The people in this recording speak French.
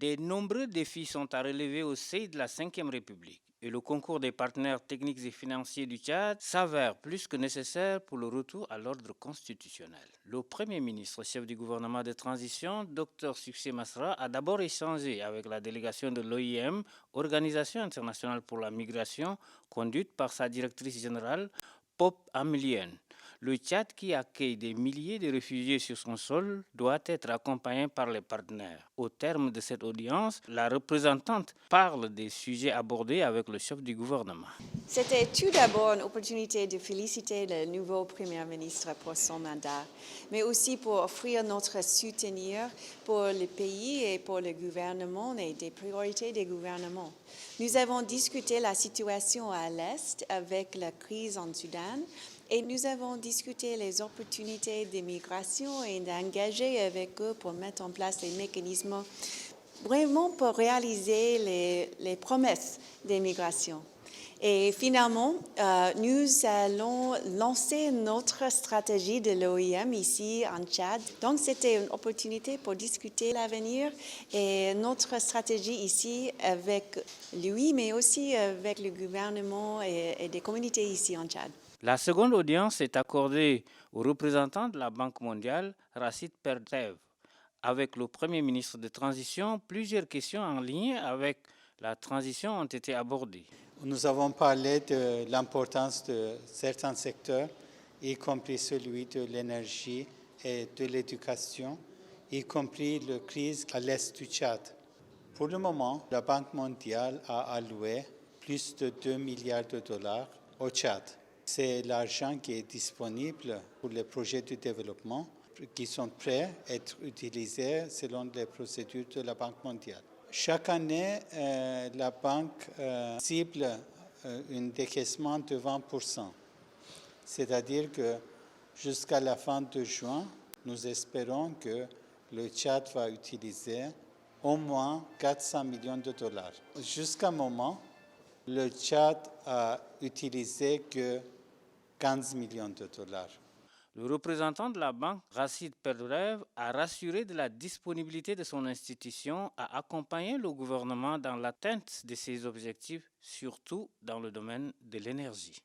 De nombreux défis sont à relever au sein de la Ve République et le concours des partenaires techniques et financiers du Tchad s'avère plus que nécessaire pour le retour à l'ordre constitutionnel. Le Premier ministre, chef du gouvernement de transition, Dr Succé Masra, a d'abord échangé avec la délégation de l'OIM, Organisation internationale pour la migration, conduite par sa directrice générale, Pop Amelienne. Le Tchad, qui accueille des milliers de réfugiés sur son sol, doit être accompagné par les partenaires. Au terme de cette audience, la représentante parle des sujets abordés avec le chef du gouvernement. C'était tout d'abord une opportunité de féliciter le nouveau Premier ministre pour son mandat, mais aussi pour offrir notre soutien pour le pays et pour le gouvernement et des priorités des gouvernements. Nous avons discuté la situation à l'Est avec la crise en Soudan et nous avons discuté les opportunités d'immigration et d'engager avec eux pour mettre en place les mécanismes vraiment pour réaliser les promesses d'immigration. Et finalement, nous allons lancer notre stratégie de l'OIM ici en Tchad. Donc, c'était une opportunité pour discuter l'avenir et notre stratégie ici avec lui, mais aussi avec le gouvernement et des communautés ici en Tchad. La seconde audience est accordée au représentant de la Banque mondiale, Racine Pertev. Avec le Premier ministre de transition, plusieurs questions en lien avec la transition ont été abordées. Nous avons parlé de l'importance de certains secteurs, y compris celui de l'énergie et de l'éducation, y compris la crise à l'est du Tchad. Pour le moment, la Banque mondiale a alloué plus de 2 milliards de dollars au Tchad. C'est l'argent qui est disponible pour les projets de développement qui sont prêts à être utilisés selon les procédures de la Banque mondiale. Chaque année, la banque cible un décaissement de 20%. C'est-à-dire que jusqu'à la fin de juin, nous espérons que le Tchad va utiliser au moins 400 millions de dollars. Jusqu'à un moment, le Tchad a utilisé que 15 millions de dollars. Le représentant de la banque, Racine Pertev, a rassuré de la disponibilité de son institution à accompagner le gouvernement dans l'atteinte de ses objectifs, surtout dans le domaine de l'énergie.